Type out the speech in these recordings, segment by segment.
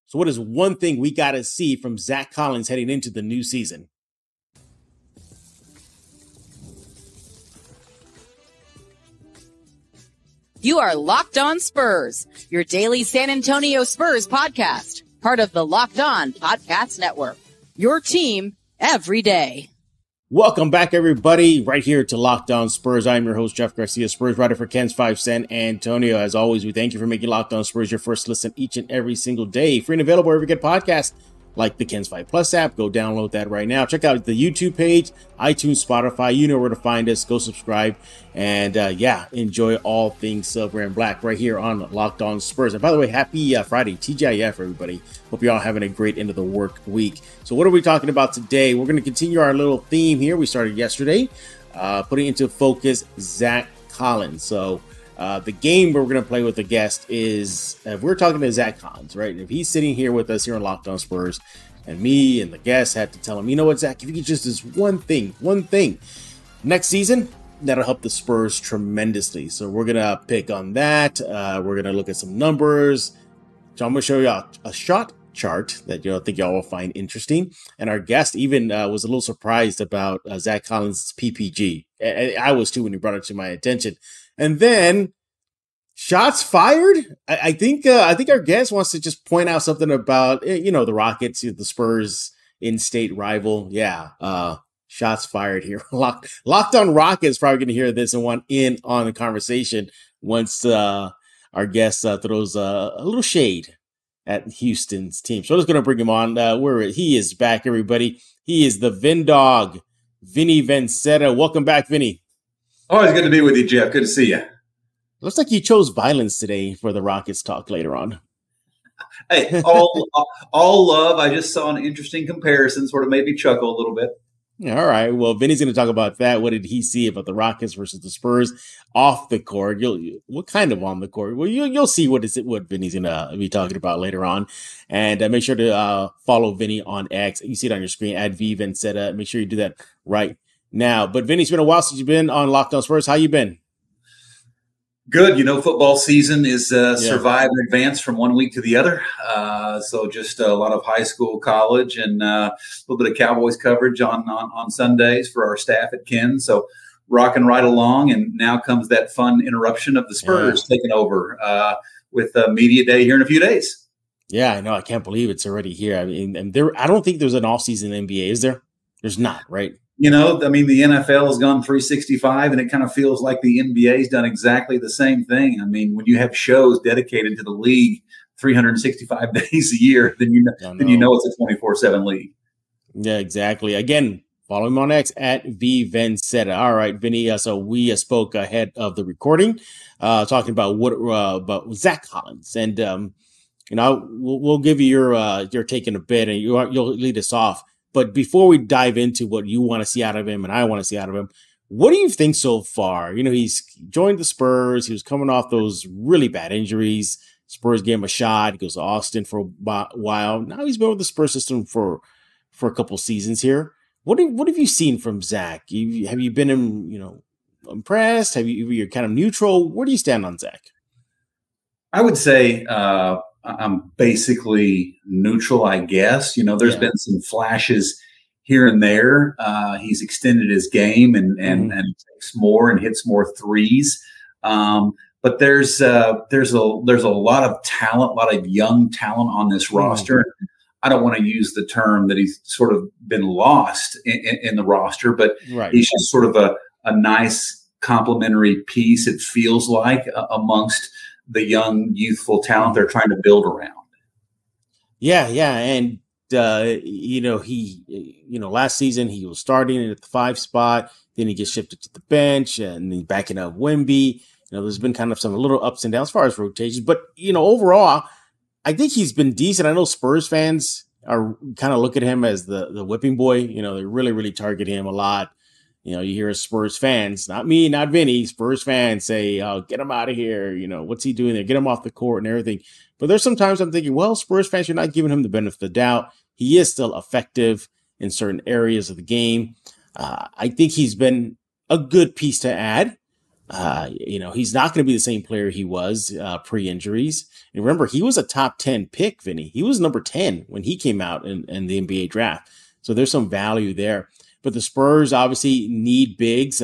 So what is one thing we got to see from Zach Collins heading into the new season? You are Locked On Spurs, your daily San Antonio Spurs podcast, part of the Locked On Podcast Network. Your team every day. Welcome back, everybody, right here to Locked On Spurs. I'm your host, Jeff Garcia, Spurs writer for Ken's 5 San Antonio. As always, we thank you for making Locked On Spurs your first listen each and every single day. Free and available wherever you get podcasts, like the Ken's 5 Plus app. Go download that right now. Check out the YouTube page, iTunes, Spotify. You know where to find us. Go subscribe. And enjoy all things silver and black right here on Locked On Spurs. And by the way, happy Friday, TGIF, everybody. Hope you're all having a great end of the work week. So what are we talking about today? We're going to continue our little theme here. We started yesterday, putting into focus Zach Collins. So the game we're going to play with the guest is, if we're talking to Zach Collins, right? If he's sitting here with us here on Locked On Spurs, and me and the guest had to tell him, you know what, Zach, if you could just do one thing, next season, that'll help the Spurs tremendously. So we're going to pick on that. We're going to look at some numbers. So I'm going to show you a shot chart that I think y'all will find interesting. And our guest even was a little surprised about Zach Collins' PPG. I was too when he brought it to my attention. And then shots fired. I think our guest wants to just point out something about the Rockets, the Spurs in-state rival. Yeah. Shots fired here. Locked on Rockets probably going to hear this and want in on the conversation once our guest throws a little shade at Houston's team. So I'm just going to bring him on. He is back, everybody. He is the Vin Dog, Vinny Vencetta. Welcome back, Vinny. Always good to be with you, Jeff. Good to see you. Looks like you chose violence today for the Rockets talk later on. Hey, all love. I just saw an interesting comparison, sort of made me chuckle a little bit. Yeah, all right. Well, Vinny's going to talk about that. What did he see about the Rockets versus the Spurs off the court? What kind of on the court? Well, you'll see what Vinny's going to be talking about later on. And make sure to follow Vinny on X. You see it on your screen at VVencetta. Make sure you do that right now. But Vinny, it's been a while since you've been on Locked On Spurs. How you been? Good. Football season is survive and advance from one week to the other. So just a lot of high school, college, and a little bit of Cowboys coverage on Sundays for our staff at Ken. So rocking right along. And now comes that fun interruption of the Spurs taking over with Media Day here in a few days. Yeah, I know. I can't believe it's already here. I mean, I don't think there's an off-season NBA, is there? There's not, right? The NFL has gone 365, and it kind of feels like the NBA has done exactly the same thing. I mean, when you have shows dedicated to the league 365 days a year, then you know it's a 24/7 league. Yeah, exactly. Again, follow him on X at VVencetta. All right, Vinny. So we spoke ahead of the recording, talking about Zach Collins, and we'll give you your take in a bit, and you'll lead us off. But before we dive into what you want to see out of him and I want to see out of him, what do you think so far? He's joined the Spurs. He was coming off those really bad injuries. Spurs gave him a shot. He goes to Austin for a while. Now he's been with the Spurs system for a couple seasons here. What have you seen from Zach? Have you been impressed? You're kind of neutral? Where do you stand on Zach? I would say I'm basically neutral, I guess. There's been some flashes here and there. He's extended his game and takes more and hits more threes. But there's a lot of talent, a lot of young talent on this roster. I don't want to use the term that he's sort of been lost in the roster, but he's just sort of a nice complementary piece, it feels like, amongst the young, youthful talent they're trying to build around. Yeah. And, last season he was starting at the 5 spot, then he gets shifted to the bench and then backing up Wemby. There's been kind of some little ups and downs as far as rotations, but, overall, I think he's been decent. I know Spurs fans are kind of look at him as the whipping boy. They really, really target him a lot. You hear Spurs fans, not me, not Vinny, Spurs fans say, oh, get him out of here. What's he doing there? Get him off the court and everything. But there's sometimes I'm thinking, well, Spurs fans, you're not giving him the benefit of the doubt. He is still effective in certain areas of the game. I think he's been a good piece to add. He's not going to be the same player he was pre-injuries. And remember, he was a top 10 pick, Vinny. He was number 10 when he came out in the NBA draft. So there's some value there. But the Spurs obviously need bigs.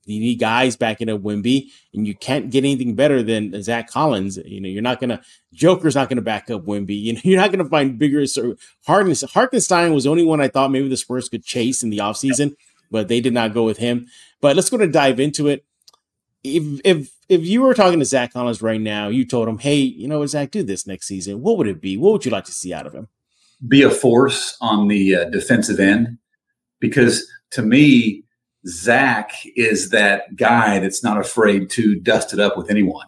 You need guys backing up Wemby, and you can't get anything better than Zach Collins. You're not going to – Joker's not going to back up Wemby. You're not going to find bigger – Hartenstein was the only one I thought maybe the Spurs could chase in the offseason, but they did not go with him. But let's go to dive into it. If you were talking to Zach Collins right now, you told him, hey, Zach, do this next season, what would it be? What would you like to see out of him? Be a force on the defensive end, because to me, Zach is that guy that's not afraid to dust it up with anyone.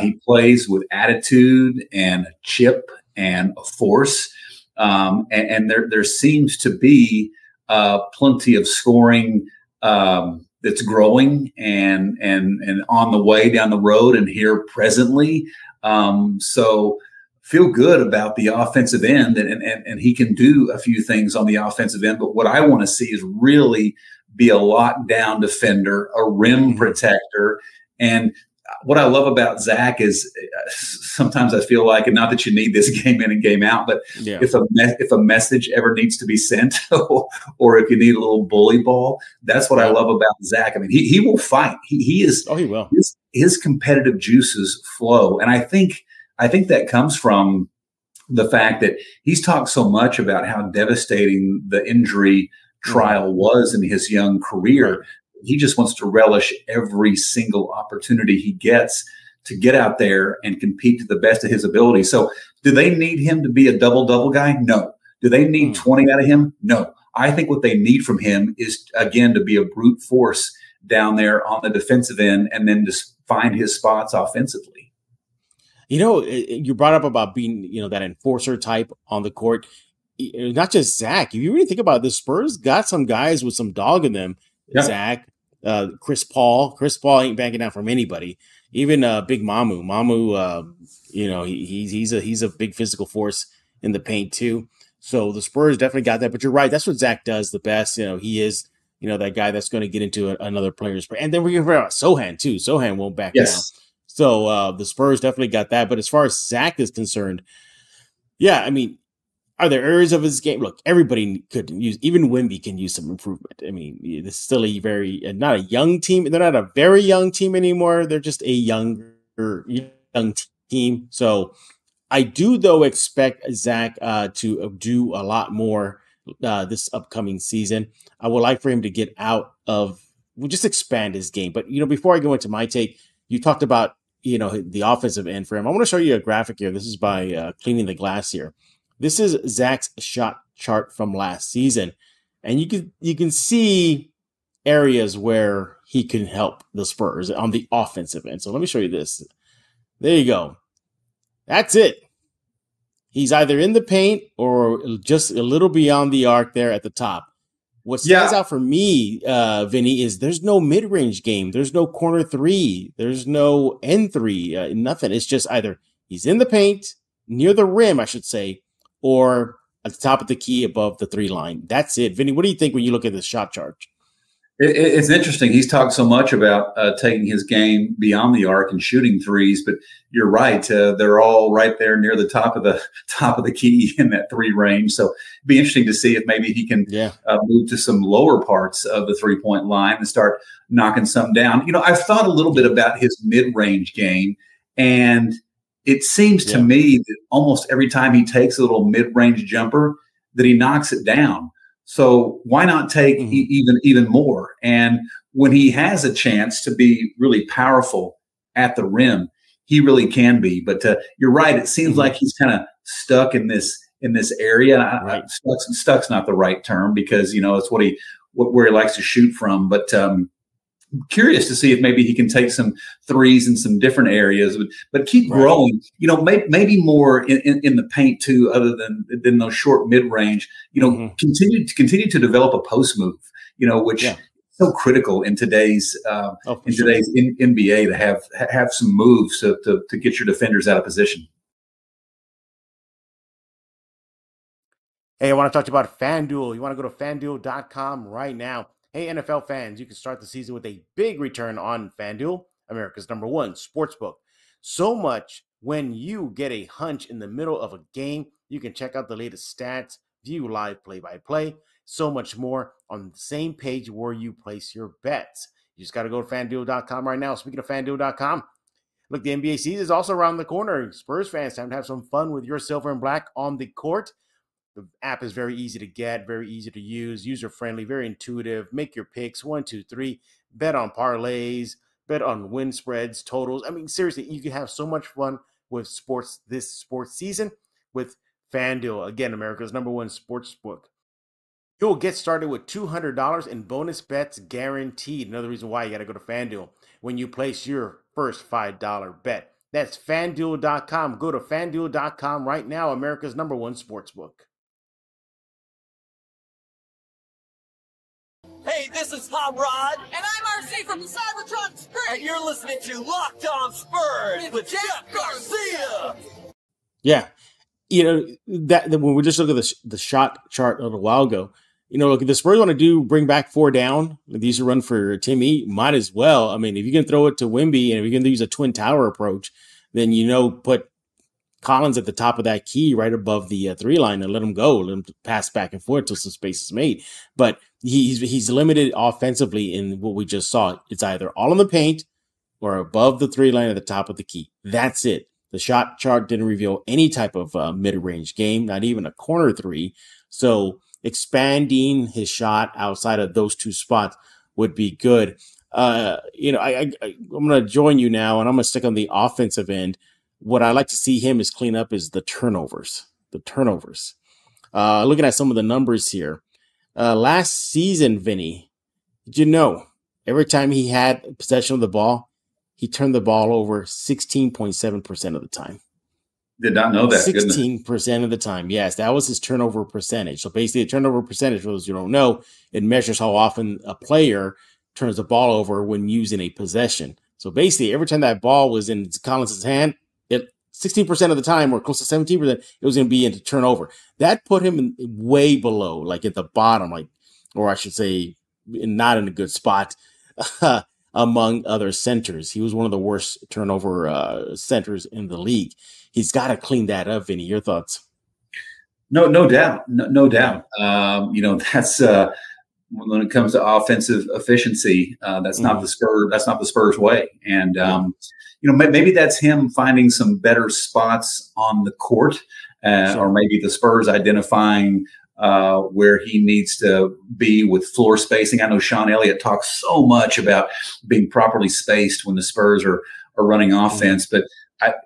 He plays with attitude and a chip and a force. And there seems to be plenty of scoring that's growing and on the way down the road and here presently. So feel good about the offensive end, and he can do a few things on the offensive end. But what I want to see is really be a lockdown defender, a rim protector. And what I love about Zach is sometimes I feel like, and not that you need this game in and game out, but if a message ever needs to be sent or if you need a little bully ball, that's what I love about Zach. I mean, he will fight. He is. Oh, he will. His competitive juices flow. And I think that comes from the fact that he's talked so much about how devastating the injury trial was in his young career. He just wants to relish every single opportunity he gets to get out there and compete to the best of his ability. So do they need him to be a double-double guy? No. Do they need 20 out of him? No. I think what they need from him is, again, to be a brute force down there on the defensive end and then just find his spots offensively. You brought up about being, that enforcer type on the court. Not just Zach. If you really think about it, the Spurs got some guys with some dog in them. Yep. Zach, Chris Paul. Chris Paul ain't backing down from anybody. Even Big Mamu. He's a big physical force in the paint too. So the Spurs definitely got that. But you're right. That's what Zach does the best. He is, that guy that's going to get into another player's. And then we're going to about Sohan too. Sohan won't back down. So the Spurs definitely got that. But as far as Zach is concerned, are there areas of his game? Look, everybody could use, even Wemby can use some improvement. I mean, this is still not a young team. They're not a very young team anymore. They're just a young team. So I do, though, expect Zach to do a lot more this upcoming season. I would like for him to get out of, just expand his game. But, before I go into my take, you talked about, the offensive end for him. I want to show you a graphic here. This is by Cleaning the Glass here. This is Zach's shot chart from last season. And you can see areas where he can help the Spurs on the offensive end. So let me show you this. There you go. That's it. He's either in the paint or just a little beyond the arc there at the top. What stands out for me, Vinny, is there's no mid-range game. There's no corner three. There's no end three. Nothing. It's just either he's in the paint, near the rim, I should say, or at the top of the key above the three line. That's it. Vinny, what do you think when you look at the shot chart? It's interesting. He's talked so much about taking his game beyond the arc and shooting threes, but you're right. They're all right there near the top of the key in that three range. So it'd be interesting to see if maybe he can move to some lower parts of the 3-point line and start knocking some down. I've thought a little bit about his mid-range game, and it seems to me that almost every time he takes a little mid-range jumper that he knocks it down. So why not take even more? And when he has a chance to be really powerful at the rim, he really can be. But you're right. It seems like he's kind of stuck in this area. Right. Stuck's not the right term because, it's where he likes to shoot from. But curious to see if maybe he can take some threes in some different areas, but keep growing. Maybe more in the paint too, other than those short mid range. Continue to develop a post move. Which is so critical in today's NBA to have some moves to get your defenders out of position. Hey, I want to talk to you about FanDuel. You want to go to FanDuel.com right now Hey, NFL fans, you can start the season with a big return on FanDuel, America's #1 sportsbook. So much when you get a hunch in the middle of a game, you can check out the latest stats, view live play-by-play, so much more on the same page where you place your bets. You just got to go to FanDuel.com right now. Speaking of FanDuel.com, look, the NBA season is also around the corner. Spurs fans, time to have some fun with your silver and black on the court. The app is very easy to get, very easy to use, user-friendly, very intuitive. Make your picks, 1, 2, 3. Bet on parlays, bet on win spreads, totals. I mean, seriously, you can have so much fun with sports this sports season with FanDuel. Again, America's #1 sports book. You'll get started with $200 in bonus bets guaranteed. Another reason why you got to go to FanDuel when you place your first $5 bet. That's FanDuel.com. Go to FanDuel.com right now, America's #1 sports book. Hey, this is Tom Rod. And I'm RC from the Cybertron Spurs. And you're listening to Locked On Spurs with Jeff Garcia. Yeah. That when we just look at the shot chart a little while ago, look, if the Spurs want to bring back 4 down, these are run for Timmy, might as well. I mean, if you can throw it to Wemby and if you can use a twin tower approach, then, put Collins at the top of that key right above the 3 line and let him go, let him pass back and forth till some space is made. But he's limited offensively in what we just saw. It's either all in the paint or above the 3 line at the top of the key. That's it. The shot chart didn't reveal any type of mid-range game, not even a corner 3. So expanding his shot outside of those 2 spots would be good. I'm going to join you now, and I'm going to stick on the offensive end. What I like to see him is clean up is the turnovers. Looking at some of the numbers here. Last season, Vinny, did you know every time he had possession of the ball, he turned the ball over 16.7% of the time. Did not know that. 16% of the time. Yes, that was his turnover percentage. So basically, the turnover percentage, for those who don't know, it measures how often a player turns the ball over when using a possession. So basically, every time that ball was in Collins' hand, 16% of the time, or close to 17%, it was going to be into turnover. That put him way below, like at the bottom, or I should say, not in a good spot among other centers. He was one of the worst turnover centers in the league. He's got to clean that up, Vinny. Your thoughts? No doubt. No doubt. That's when it comes to offensive efficiency, that's not the Spurs. That's not the Spurs way. And maybe that's him finding some better spots on the court, or maybe the Spurs identifying where he needs to be with floor spacing. I know Sean Elliott talks so much about being properly spaced when the Spurs are running offense, but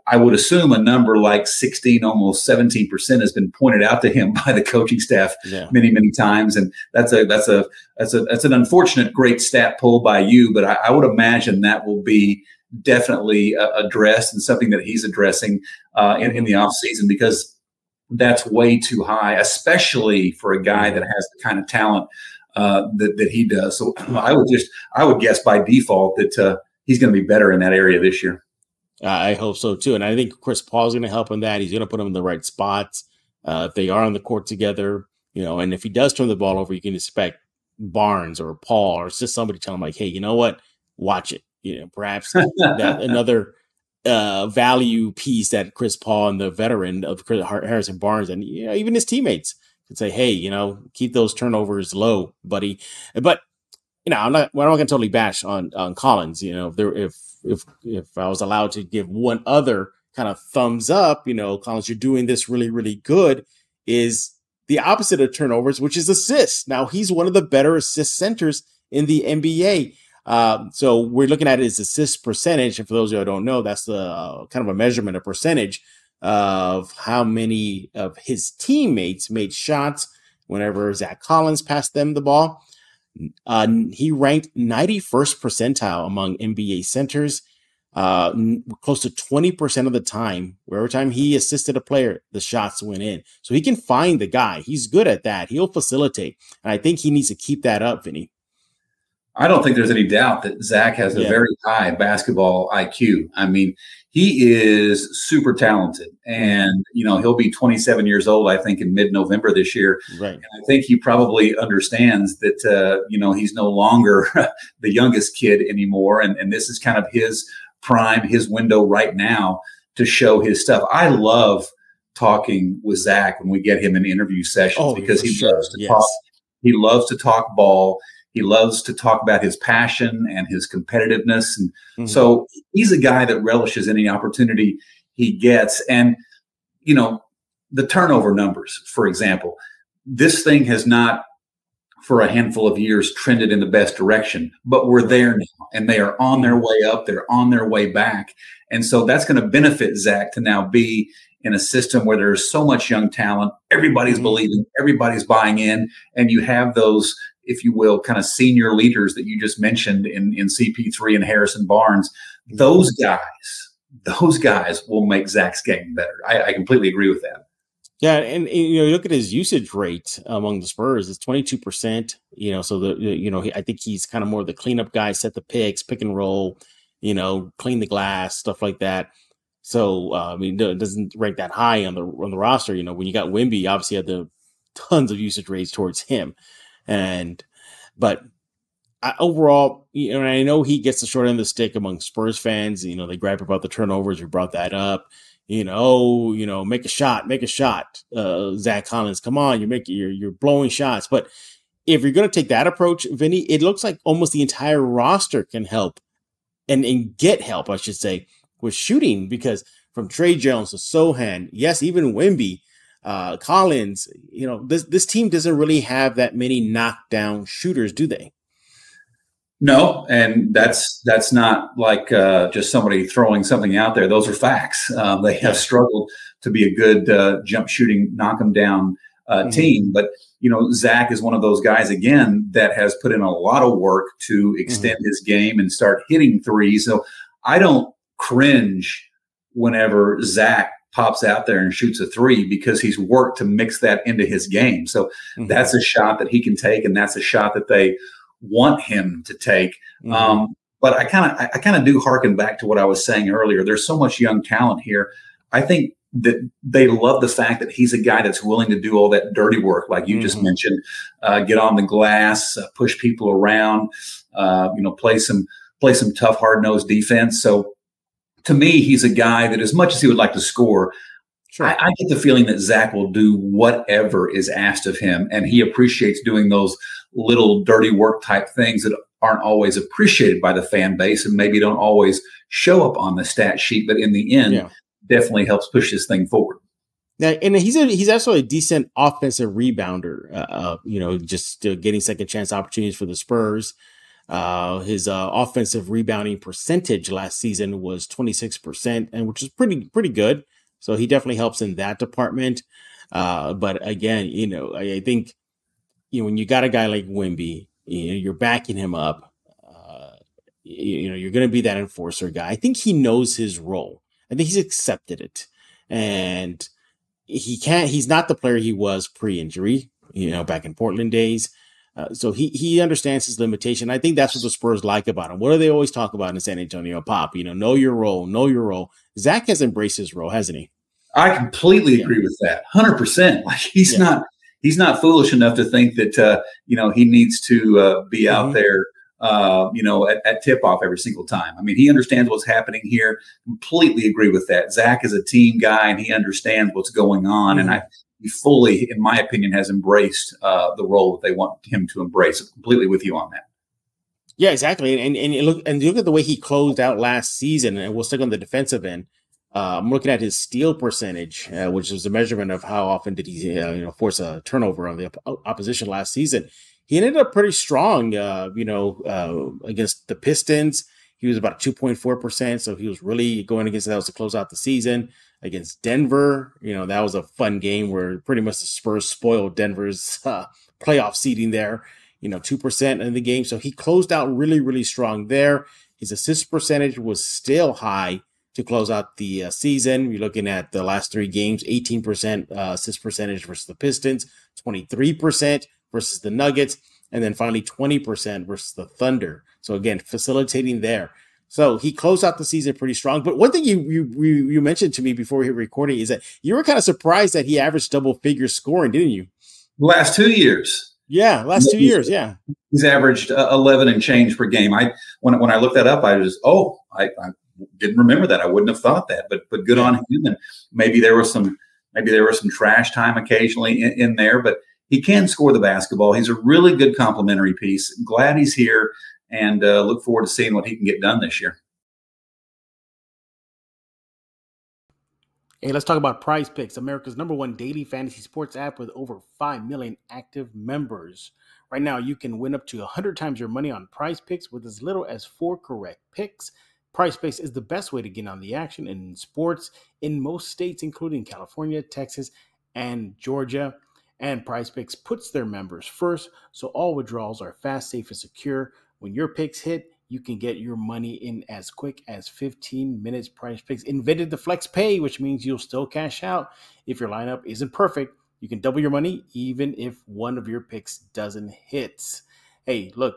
I would assume a number like 16, almost 17% has been pointed out to him by the coaching staff many, many times. And that's an unfortunate great stat pull by you, but I would imagine that will be definitely addressed and something that he's addressing in the offseason, because that's way too high, especially for a guy that has the kind of talent that he does. So I would guess by default that he's going to be better in that area this year. I hope so too. And I think Chris Paul's going to help in that. He's going to put him in the right spots. If they are on the court together, and if he does turn the ball over, you can expect Barnes or Paul or just somebody tell him like, hey, you know what? Watch it. Perhaps that another value piece that Chris Paul and the veteran of Harrison Barnes and even his teammates could say, hey, keep those turnovers low, buddy. But I'm not going to totally bash on Collins. If I was allowed to give one other kind of thumbs up, Collins, you're doing this really, really good, is the opposite of turnovers, which is assists. Now, he's one of the better assist centers in the NBA. So we're looking at his assist percentage. And for those who don't know, that's the kind of a measurement, a percentage of how many of his teammates made shots whenever Zach Collins passed them the ball. He ranked 91st percentile among NBA centers, close to 20% of the time. Every time he assisted a player, the shots went in. So he can find the guy. He's good at that. He'll facilitate. And I think he needs to keep that up, Vinny. I don't think there's any doubt that Zach has a very high basketball IQ. I mean, he is super talented, and he'll be 27 years old, I think, in mid-November this year. Right. And I think he probably understands that he's no longer the youngest kid anymore, and this is kind of his prime, his window right now to show his stuff. I love talking with Zach when we get him in interview sessions because he loves to talk. He loves to talk ball. He loves to talk about his passion and his competitiveness. And so he's a guy that relishes any opportunity he gets. And, the turnover numbers, for example, this thing has not for a handful of years trended in the best direction, but we're there now and they are on their way up. They're on their way back. And so that's going to benefit Zach to now be in a system where there's so much young talent. Everybody's believing, everybody's buying in, and you have those, if you will, kind of senior leaders that you just mentioned in CP3 and Harrison Barnes. Those guys will make Zach's game better. I completely agree with that. Yeah, and you look at his usage rate among the Spurs; it's 22%. So I think he's kind of more the cleanup guy, set the picks, pick and roll, clean the glass, stuff like that. So it doesn't rank that high on the roster. When you got Wemby, obviously had the tons of usage rates towards him. But overall, I know he gets the short end of the stick among Spurs fans. They gripe about the turnovers. We brought that up. Make a shot. Zach Collins, come on, you're blowing shots. But if you're going to take that approach, Vinny, it looks like almost the entire roster can help and get help, I should say, with shooting, because from Trey Jones to Sohan, yes, even Wemby, Collins, this team doesn't really have that many knockdown shooters, do they? No, and that's not like just somebody throwing something out there. Those are facts. They have struggled to be a good jump shooting, knock them down team. But, Zach is one of those guys, again, that has put in a lot of work to extend his game and start hitting threes. So I don't cringe whenever Zach pops out there and shoots a three, because he's worked to mix that into his game. So that's a shot that he can take, and that's a shot that they want him to take. But I kind of do harken back to what I was saying earlier. There's so much young talent here. I think that they love the fact that he's a guy that's willing to do all that dirty work, like you just mentioned, get on the glass, push people around, play some tough, hard-nosed defense. So to me, he's a guy that, as much as he would like to score, I get the feeling that Zach will do whatever is asked of him, and he appreciates doing those little dirty work type things that aren't always appreciated by the fan base and maybe don't always show up on the stat sheet, but in the end, definitely helps push this thing forward. Yeah, and he's also a decent offensive rebounder. Just getting second chance opportunities for the Spurs. His offensive rebounding percentage last season was 26%, and which is pretty good. So he definitely helps in that department. But again, I think when you got a guy like Wemby, you're backing him up. You're going to be that enforcer guy. I think he knows his role. I think he's accepted it, and he's not the player he was pre-injury, back in Portland days. So he understands his limitation. I think that's what the Spurs like about him. What do they always talk about in San Antonio? Pop, know your role. Zach has embraced his role, hasn't he? I completely agree with that. 100%. Like he's not foolish enough to think that, he needs to be out there, at tip off every single time. I mean, he understands what's happening here. Completely agree with that. Zach is a team guy and he understands what's going on. And he fully, in my opinion, has embraced the role that they want him to embrace. I'm completely with you on that. Yeah, exactly. And you look at the way he closed out last season, and we'll stick on the defensive end. I'm looking at his steal percentage, which is a measurement of how often did he force a turnover on the opposition last season. He ended up pretty strong, against the Pistons. He was about 2.4%, so he was really going against that to close out the season. Against Denver, that was a fun game where pretty much the Spurs spoiled Denver's playoff seeding there, 2% in the game. So he closed out really, really strong there. His assist percentage was still high to close out the season. You're looking at the last three games, 18% assist percentage versus the Pistons, 23% versus the Nuggets, and then finally 20% versus the Thunder. So again, facilitating there. So he closed out the season pretty strong. But one thing you mentioned to me before we hit recording is that you were kind of surprised that he averaged double figure scoring, didn't you? Last 2 years. Yeah, last 2 years. Yeah, he's averaged 11 and change per game. When I looked that up, I just I didn't remember that. I wouldn't have thought that. But good on him. And maybe there was some trash time occasionally in there, but he can score the basketball. He's a really good complimentary piece. Glad he's here, and look forward to seeing what he can get done this year. Hey, let's talk about Prize Picks, America's #1 daily fantasy sports app with over 5 million active members. Right now, you can win up to 100 times your money on Prize Picks with as little as 4 correct picks. Prize Picks is the best way to get on the action in sports in most states, including California, Texas, and Georgia. And Prize Picks puts their members first, so all withdrawals are fast, safe, and secure. When your picks hit, you can get your money in as quick as 15 minutes. Prize Picks invented the flex pay, which means you'll still cash out. If your lineup isn't perfect, you can double your money even if one of your picks doesn't hit. Hey, look,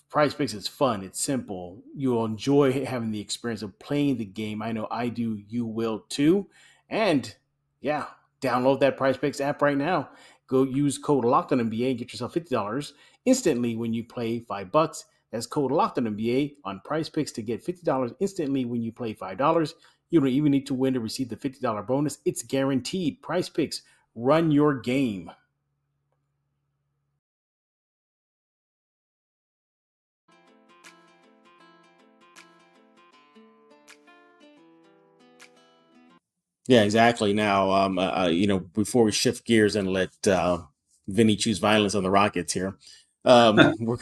Prize Picks is fun. It's simple. You'll enjoy having the experience of playing the game. I know I do. You will too. And yeah, download that Prize Picks app right now. Go use code LOCKEDONNBA and get yourself $50 instantly when you play $5. That's code LOCKEDONNBA on Prize Picks to get $50 instantly when you play $5. You don't even need to win to receive the $50 bonus. It's guaranteed. Prize Picks, run your game. Yeah, exactly. Now, before we shift gears and let Vinny choose violence on the Rockets here, we'll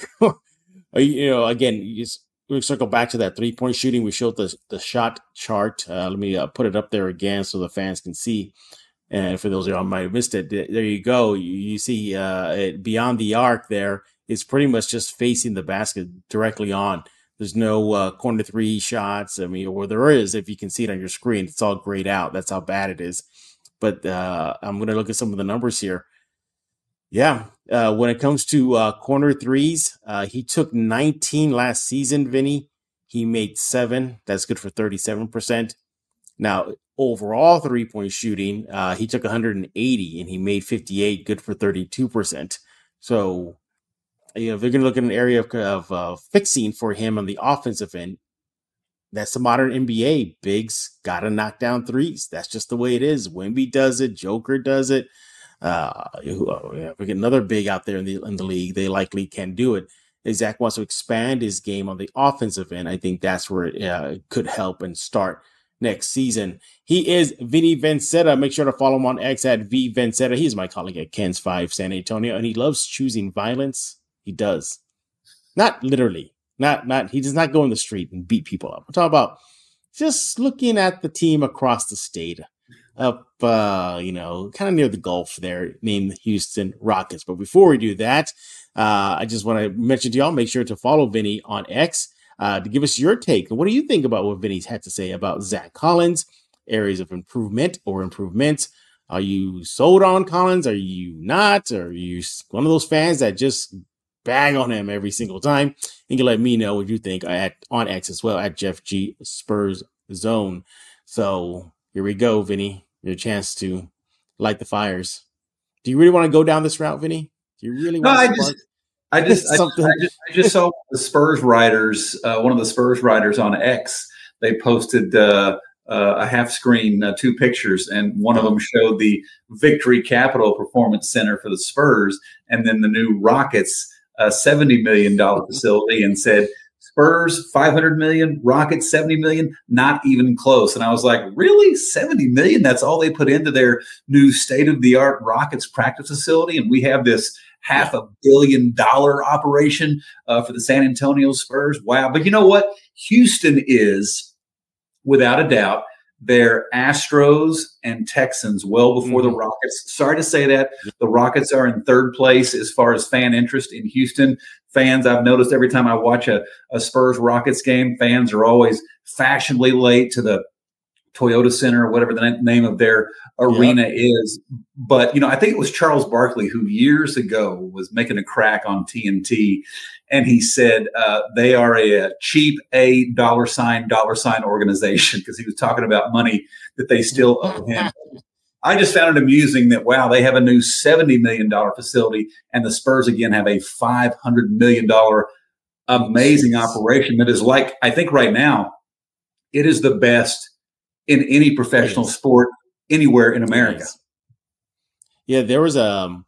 circle back to that 3-point shooting. We showed the shot chart. Let me put it up there again so the fans can see. And for those of y'all who might have missed it, there you go. You see it beyond the arc there. It's pretty much just facing the basket directly on. There's no corner 3 shots. I mean, or there is, if you can see it on your screen. It's all grayed out. That's how bad it is. But I'm going to look at some of the numbers here. Yeah, when it comes to corner 3s, he took 19 last season, Vinny. He made 7. That's good for 37%. Now, overall 3-point shooting, he took 180 and he made 58, good for 32%. So, if they're going to look at an area of fixing for him on the offensive end, that's the modern NBA. Bigs got to knock down 3s. That's just the way it is. Wemby does it. Joker does it. If we get another big out there in the league, they likely can do it. Zach wants to expand his game on the offensive end. I think that's where it could help and start next season. He is Vinny Vencetta. Make sure to follow him on X at VVencetta. He's my colleague at Ken's 5 San Antonio, and he loves choosing violence. He does. Not literally. He does not go in the street and beat people up. We're talking about just looking at the team across the state up, kind of near the Gulf there, named Houston Rockets. But before we do that, I just want to mention to y'all, make sure to follow Vinny on X to give us your take. What do you think about what Vinny's had to say about Zach Collins, areas of improvement or improvements? Are you sold on Collins? Are you not? Are you one of those fans that just bag on him every single time? You can let me know what you think on X as well at Jeff G Spurs Zone. So here we go, Vinny. Your chance to light the fires. Do you really want to go down this route, Vinny? Do you really want to? I just saw the Spurs writers. One of the Spurs writers on X. They posted a half screen 2 pictures, and one of them showed the Victory Capital Performance Center for the Spurs, and then the new Rockets $70 million facility, and said Spurs $500 million, Rockets $70 million, not even close. And I was like, really, $70 million? That's all they put into their new state-of-the-art Rockets practice facility, and we have this $500 million operation for the San Antonio Spurs. Wow! But you know what? Houston is, without a doubt, they're Astros and Texans well before the Rockets. Sorry to say that. The Rockets are in 3rd place as far as fan interest in Houston. Fans, I've noticed every time I watch a Spurs-Rockets game, fans are always fashionably late to the Toyota Center or whatever the name of their arena is. But, I think it was Charles Barkley who years ago was making a crack on TNT. And he said they are a cheap dollar sign organization, because he was talking about money that they still owe him. I just found it amusing that, wow, they have a new $70 million facility, and the Spurs again have a $500 million amazing operation that is like, I think right now, it is the best in any professional sport anywhere in America. Yeah, there was a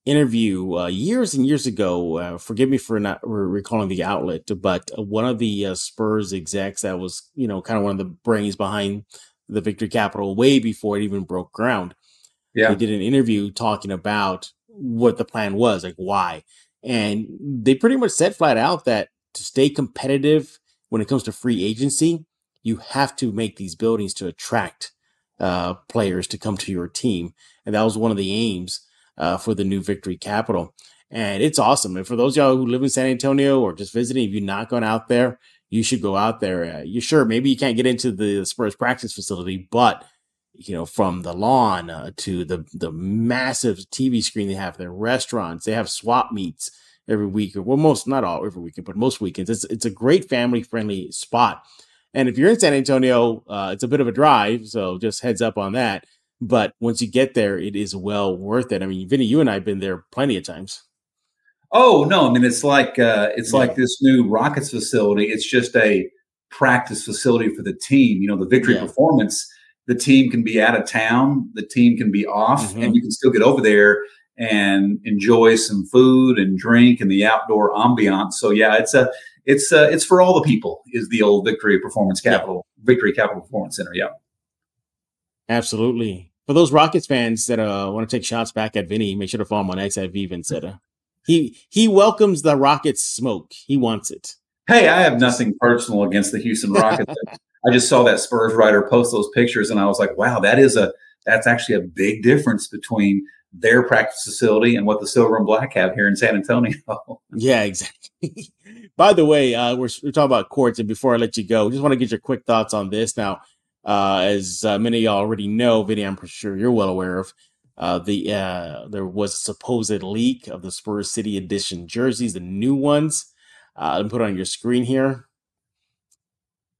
interview years and years ago. Forgive me for not recalling the outlet, but one of the Spurs execs that was, kind of one of the brains behind the Victory Capital way before it even broke ground. Yeah, they did an interview talking about what the plan was, like why, and they pretty much said flat out that to stay competitive when it comes to free agency, you have to make these buildings to attract players to come to your team. And that was one of the aims for the new Victory Capital. And it's awesome. And for those of y'all who live in San Antonio or just visiting, if you're not going out there, you should go out there. You're sure maybe you can't get into the Spurs practice facility, but from the lawn to the massive TV screen they have, their restaurants, they have swap meets every week, or not all every weekend, but most weekends. It's a great family friendly spot. And if you're in San Antonio, it's a bit of a drive, so just heads up on that. But once you get there, it is well worth it. I mean, Vinny, you and I have been there plenty of times. Oh, no. I mean, it's like like this new Rockets facility. It's just a practice facility for the team. The Victory Performance, the team can be out of town, the team can be off, and you can still get over there and enjoy some food and drink and the outdoor ambiance. So, yeah, it's for all the people, is the old Victory Capital Performance Center. Yeah. Absolutely. For those Rockets fans that want to take shots back at Vinny, make sure to follow him on X at VVincetta. He welcomes the Rockets smoke. He wants it. Hey, I have nothing personal against the Houston Rockets. I just saw that Spurs writer post those pictures, and I was like, wow, that's actually a big difference between their practice facility and what the Silver and Black have here in San Antonio. Yeah, exactly. By the way, we're talking about courts, and before I let you go, just want to get your quick thoughts on this. Now, as many of y'all already know, Vinny, I'm sure you're well aware of, there was a supposed leak of the Spurs City Edition jerseys, the new ones. Let me put it on your screen here.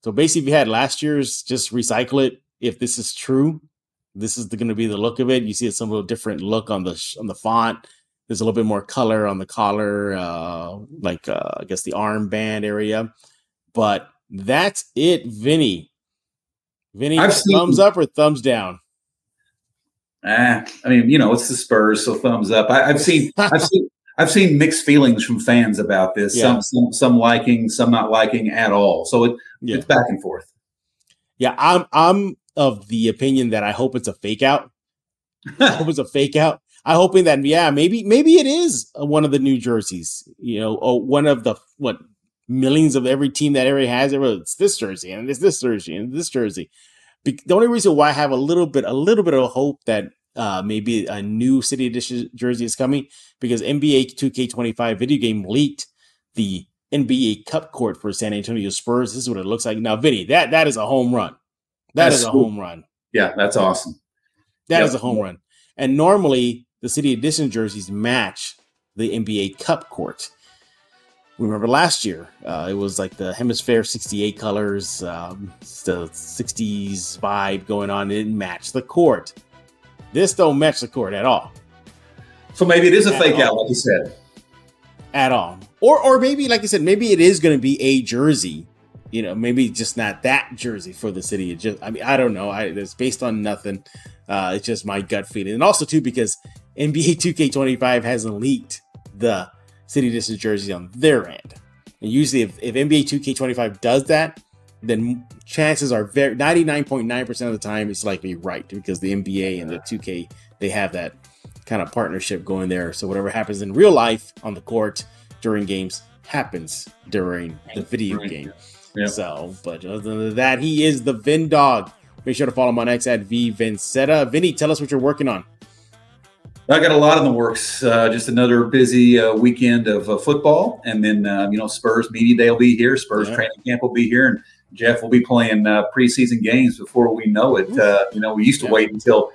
So basically, if you had last year's, just recycle it. If this is true, this is going to be the look of it. You see it's some little different look on the font. There's a little bit more color on the collar, I guess the armband area. But that's it, Vinny. Vinny, thumbs up or thumbs down? I mean, it's the Spurs, so thumbs up. I've seen mixed feelings from fans about this. Yeah. Some liking, some not liking at all. So it's back and forth. Yeah, I'm of the opinion that I hope it's a fake out. I hope it's a fake out. I'm hoping that maybe it is one of the new jerseys. One of the millions of every team that area has. It's this jersey and it's this jersey and this jersey. The only reason why I have a little bit of hope that maybe a new City Edition jersey is coming, because NBA 2K25 video game leaked the NBA Cup court for San Antonio Spurs. This is what it looks like now. Vinny, that is a home run. That's a home run. Yeah, that's awesome. That is a home run. And normally the City Edition jerseys match the NBA Cup court. Remember last year, it was like the Hemisphere 68 colors, the 60s vibe going on. It didn't match the court. This don't match the court at all. So maybe it is a fake out, like you said. At all. Or maybe, like you said, maybe it is going to be a jersey. Maybe just not that jersey for the city. I don't know. It's based on nothing. It's just my gut feeling. And also, too, because NBA 2K25 hasn't leaked the City Edition jersey on their end. And usually if NBA 2K25 does that, then chances are 99.9% of the time it's likely right, because the NBA and the 2K, they have that kind of partnership going there. So whatever happens in real life on the court during games happens during the video game. Yep. So, but other than that, he is the Vin Dog. Make sure to follow him on X at VVincetta. Vinny, tell us what you're working on. I got a lot in the works. Just another busy weekend of football, and then Spurs Media Day will be here. Spurs training camp will be here, and Jeff, we'll be playing preseason games before we know it. We used to wait until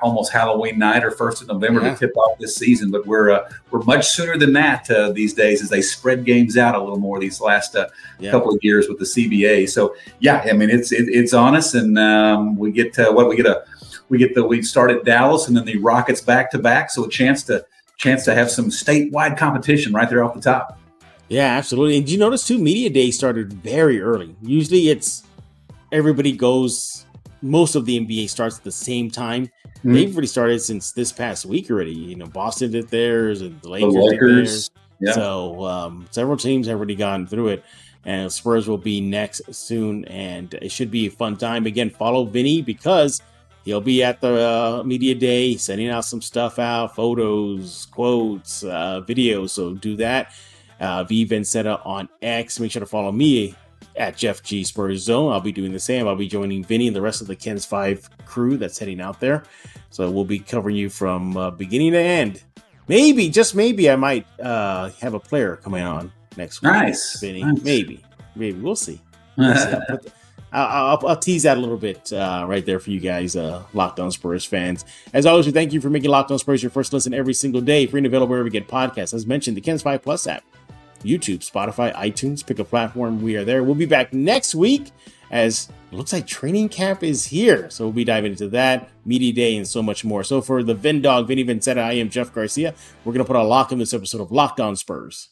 almost Halloween night or 1st of November to tip off this season. But we're much sooner than that these days, as they spread games out a little more these last couple of years with the CBA. So it's on us, and we start at Dallas and then the Rockets back to back. So a chance to have some statewide competition right there off the top. Yeah, absolutely. And did you notice too, Media Day started very early. Usually it's everybody goes, most of the NBA starts at the same time. Mm-hmm. They've already started since this past week already. Boston did theirs and the Lakers did theirs. Yeah. So several teams have already gone through it. And Spurs will be next soon. And it should be a fun time. Again, follow Vinny because he'll be at the Media Day sending out some stuff out, photos, quotes, videos. So do that. V Vincetta on X. Make sure to follow me at Jeff G Spurs Zone. I'll be doing the same. I'll be joining Vinny and the rest of the Ken's 5 crew that's heading out there. So we'll be covering you from beginning to end. Maybe, just maybe, I might have a player coming on next week. Nice. Vinny. Nice. Maybe. We'll see. I'll tease that a little bit right there for you guys, Locked On Spurs fans. As always, we thank you for making Locked On Spurs your first listen every single day. Free and available wherever you get podcasts. As mentioned, the Ken's 5 Plus app, YouTube, Spotify, iTunes, pick a platform. We are there. We'll be back next week as it looks like training camp is here. So we'll be diving into that, Media Day, and so much more. So for the Vin Dog, Vinny Vincetta, I am Jeff Garcia. We're going to put a lock in this episode of Locked On Spurs.